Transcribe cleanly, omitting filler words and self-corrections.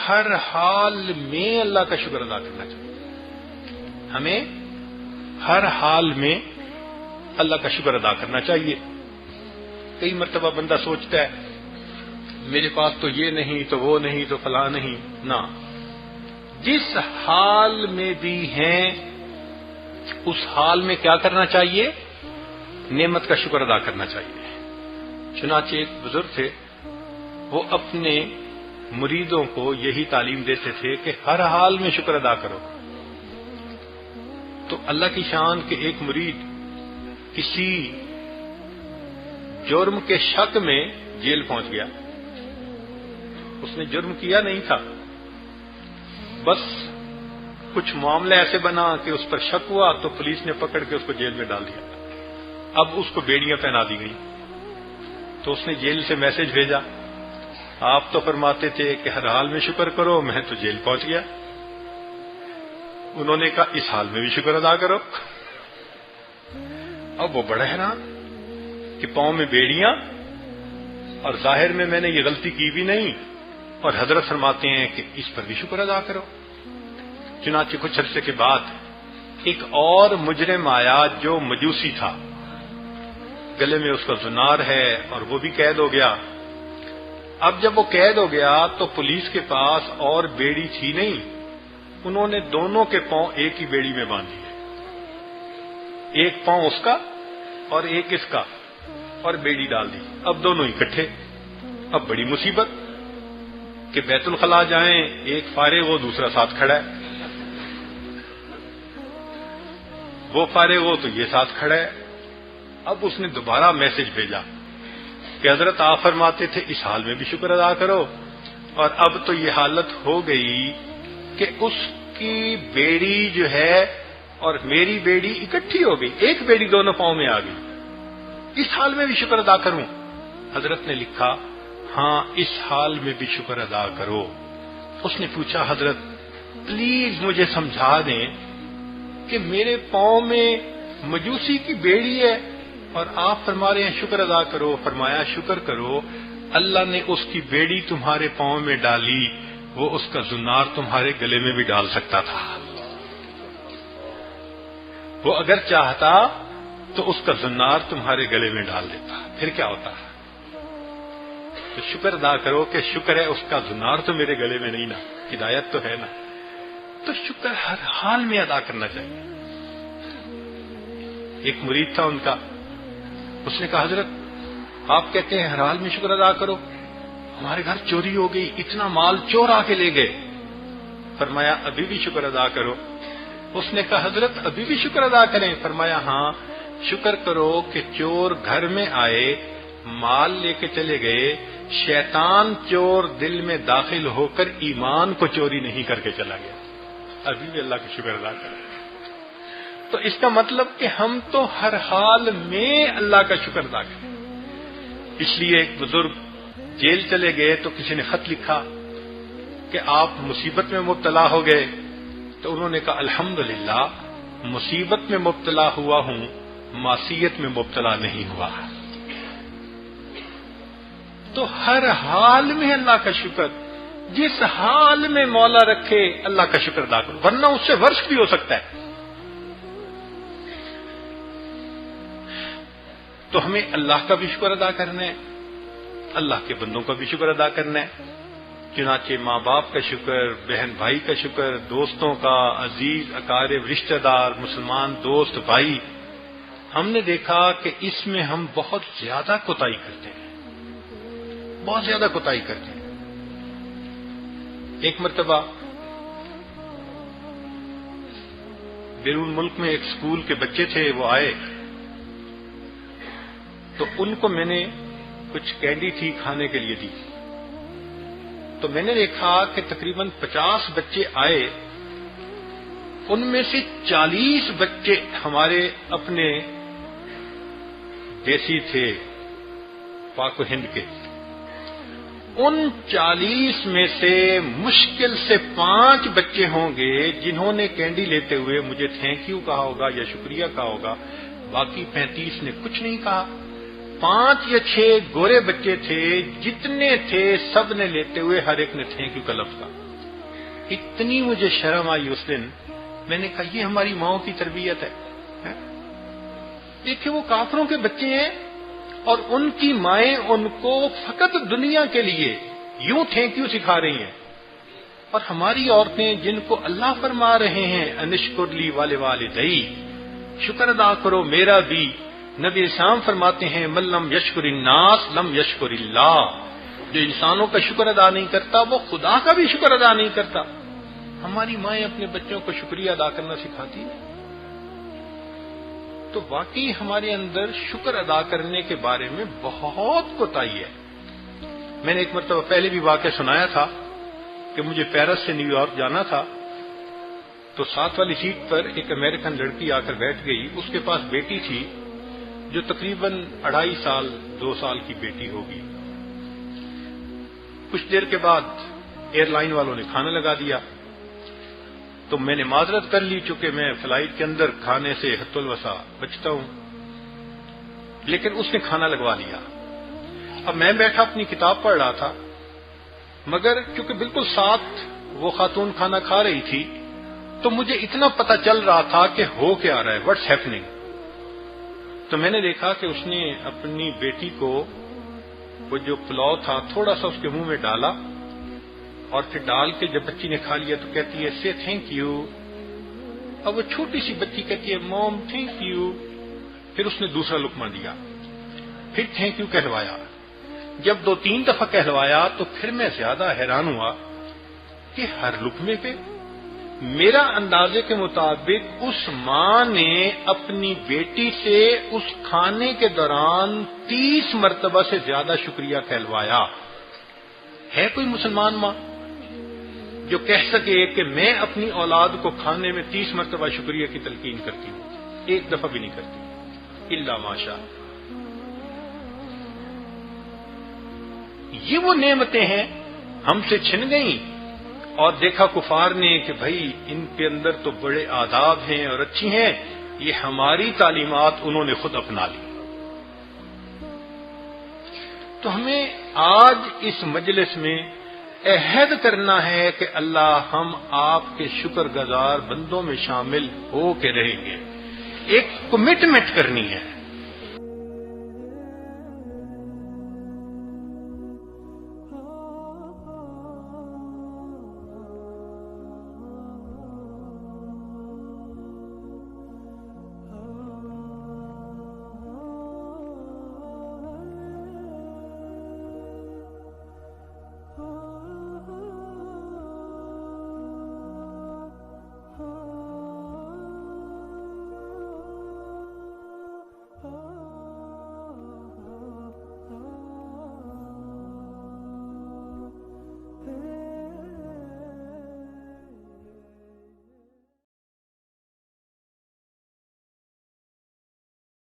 ہر حال میں اللہ کا شکر ادا کرنا چاہیے. ہمیں ہر حال میں اللہ کا شکر ادا کرنا چاہیے. کئی مرتبہ بندہ سوچتا ہے میرے پاس تو یہ نہیں تو وہ نہیں تو فلاں نہیں. نہ، جس حال میں بھی ہیں اس حال میں کیا کرنا چاہیے؟ نعمت کا شکر ادا کرنا چاہیے. چنانچہ ایک بزرگ تھے، وہ اپنے مریدوں کو یہی تعلیم دیتے تھے کہ ہر حال میں شکر ادا کرو. تو اللہ کی شان کہ ایک مرید کسی جرم کے شک میں جیل پہنچ گیا. اس نے جرم کیا نہیں تھا، بس کچھ معاملہ ایسے بنا کہ اس پر شک ہوا تو پولیس نے پکڑ کے اس کو جیل میں ڈال دیا. اب اس کو بیڑیاں پہنا دی گئی. تو اس نے جیل سے میسج بھیجا، آپ تو فرماتے تھے کہ ہر حال میں شکر کرو، میں تو جیل پہنچ گیا. انہوں نے کہا اس حال میں بھی شکر ادا کرو. اب وہ بڑا حیران کہ پاؤں میں بیڑیاں اور ظاہر میں نے یہ غلطی کی بھی نہیں، اور حضرت فرماتے ہیں کہ اس پر بھی شکر ادا کرو. چنانچہ کچھ عرصے کے بعد ایک اور مجرم آیا جو مجوسی تھا، گلے میں اس کا زنار ہے اور وہ بھی قید ہو گیا. اب جب وہ قید ہو گیا تو پولیس کے پاس اور بیڑی تھی نہیں، انہوں نے دونوں کے پاؤں ایک ہی بیڑی میں باندھ دیے. ایک پاؤں اس کا اور ایک اس کا، اور بیڑی ڈال دی. اب دونوں اکٹھے. اب بڑی مصیبت کہ بیت الخلاء جائیں، ایک فارغ ہو دوسرا ساتھ کھڑا ہے، وہ فارغ ہو تو یہ ساتھ کھڑا ہے. اب اس نے دوبارہ میسج بھیجا کہ حضرت آپ فرماتے تھے اس حال میں بھی شکر ادا کرو، اور اب تو یہ حالت ہو گئی کہ اس کی بیڑی جو ہے اور میری بیڑی اکٹھی ہو گئی، ایک بیڑی دونوں پاؤں میں آ گئی، اس حال میں بھی شکر ادا کروں؟ حضرت نے لکھا ہاں اس حال میں بھی شکر ادا کرو. اس نے پوچھا حضرت پلیز مجھے سمجھا دیں کہ میرے پاؤں میں مجوسی کی بیڑی ہے اور آپ فرما رہے ہیں شکر ادا کرو. فرمایا شکر کرو، اللہ نے اس کی بیڑی تمہارے پاؤں میں ڈالی، وہ اس کا زنار تمہارے گلے میں بھی ڈال سکتا تھا. وہ اگر چاہتا تو اس کا زنار تمہارے گلے میں ڈال دیتا، پھر کیا ہوتا؟ تو شکر ادا کرو کہ شکر ہے اس کا زنار تو میرے گلے میں نہیں نا، ہدایت تو ہے نا. تو شکر ہر حال میں ادا کرنا چاہیے. ایک مرید تھا ان کا، اس نے کہا حضرت آپ کہتے ہیں ہر حال میں شکر ادا کرو، ہمارے گھر چوری ہو گئی، اتنا مال چور آ کے لے گئے. فرمایا ابھی بھی شکر ادا کرو. اس نے کہا حضرت ابھی بھی شکر ادا کریں؟ فرمایا ہاں شکر کرو کہ چور گھر میں آئے، مال لے کے چلے گئے، شیطان چور دل میں داخل ہو کر ایمان کو چوری نہیں کر کے چلا گیا. ابھی بھی اللہ کا شکر ادا کریں. تو اس کا مطلب کہ ہم تو ہر حال میں اللہ کا شکر ادا کریں. اس لیے ایک بزرگ جیل چلے گئے تو کسی نے خط لکھا کہ آپ مصیبت میں مبتلا ہو گئے، تو انہوں نے کہا الحمدللہ مصیبت میں مبتلا ہوا ہوں، معصیت میں مبتلا نہیں ہوا. تو ہر حال میں اللہ کا شکر، جس حال میں مولا رکھے اللہ کا شکر ادا کرو، ورنہ اس سے ورش بھی ہو سکتا ہے. تو ہمیں اللہ کا بھی شکر ادا کرنا ہے، اللہ کے بندوں کا بھی شکر ادا کرنا ہے. چنانچہ ماں باپ کا شکر، بہن بھائی کا شکر، دوستوں کا، عزیز اقارب رشتہ دار، مسلمان دوست بھائی، ہم نے دیکھا کہ اس میں ہم بہت زیادہ کوتاہی کرتے ہیں، بہت زیادہ کوتاہی کرتے ہیں. ایک مرتبہ بیرون ملک میں ایک اسکول کے بچے تھے، وہ آئے تو ان کو میں نے کچھ کینڈی تھی کھانے کے لیے دی. تو میں نے دیکھا کہ تقریباً 50 بچے آئے، ان میں سے 40 بچے ہمارے اپنے دیسی تھے، پاک و ہند کے. ان 40 میں سے مشکل سے 5 بچے ہوں گے جنہوں نے کینڈی لیتے ہوئے مجھے تھینک یو کہا ہوگا یا شکریہ کہا ہوگا، باقی 35 نے کچھ نہیں کہا. 5 یا 6 گورے بچے تھے، جتنے تھے سب نے لیتے ہوئے ہر ایک نے تھینک یو کا لفظ کہا. اتنی مجھے شرم آئی اس دن. میں نے کہا یہ ہماری ماؤں کی تربیت ہے. دیکھیں وہ کافروں کے بچے ہیں اور ان کی مائیں ان کو فقط دنیا کے لیے یوں تھینک یو سکھا رہی ہیں، اور ہماری عورتیں جن کو اللہ فرما رہے ہیں انشکر لی والے والدئی، شکر ادا کرو میرا بھی. نبی اسلام فرماتے ہیں من لم یشکر الناس لم یشکر اللہ، جو انسانوں کا شکر ادا نہیں کرتا وہ خدا کا بھی شکر ادا نہیں کرتا. ہماری مائیں اپنے بچوں کو شکریہ ادا کرنا سکھاتی ہیں. تو واقعی ہمارے اندر شکر ادا کرنے کے بارے میں بہت کوتاہی ہے. میں نے ایک مرتبہ پہلے بھی واقعہ سنایا تھا کہ مجھے پیرس سے نیو یارک جانا تھا، تو ساتھ والی سیٹ پر ایک امریکن لڑکی آ کر بیٹھ گئی. اس کے پاس بیٹی تھی جو تقریباً 2.5 سال 2 سال کی بیٹی ہوگی. کچھ دیر کے بعد ایئر لائن والوں نے کھانا لگا دیا، تو میں نے معذرت کر لی چونکہ میں فلائٹ کے اندر کھانے سے حت الوسع بچتا ہوں، لیکن اس نے کھانا لگوا لیا. اب میں بیٹھا اپنی کتاب پڑھ رہا تھا، مگر چونکہ بالکل ساتھ وہ خاتون کھانا کھا رہی تھی تو مجھے اتنا پتہ چل رہا تھا کہ ہو کیا رہا ہے، واٹس ہیپننگ. تو میں نے دیکھا کہ اس نے اپنی بیٹی کو وہ جو پلاؤ تھا تھوڑا سا اس کے منہ میں ڈالا، اور پھر ڈال کے جب بچی نے کھا لیا تو کہتی ہے سے تھینک یو. اب وہ چھوٹی سی بچی کہتی ہے موم تھینک یو. پھر اس نے دوسرا لقمہ دیا، پھر تھینک یو کہلوایا. جب 2-3 دفعہ کہلوایا تو پھر میں زیادہ حیران ہوا کہ ہر لقمے پہ میرا اندازے کے مطابق اس ماں نے اپنی بیٹی سے اس کھانے کے دوران 30 مرتبہ سے زیادہ شکریہ کہلوایا. ہے کوئی مسلمان ماں جو کہہ سکے کہ میں اپنی اولاد کو کھانے میں 30 مرتبہ شکریہ کی تلقین کرتی ہوں؟ ایک دفعہ بھی نہیں کرتی الا ماشاء. یہ وہ نعمتیں ہیں ہم سے چھن گئیں، اور دیکھا کفار نے کہ بھائی ان کے اندر تو بڑے آداب ہیں اور اچھی ہیں، یہ ہماری تعلیمات انہوں نے خود اپنا لی. تو ہمیں آج اس مجلس میں عہد کرنا ہے کہ اللہ ہم آپ کے شکر گزار بندوں میں شامل ہو کے رہیں گے. ایک کمٹمنٹ کرنی ہے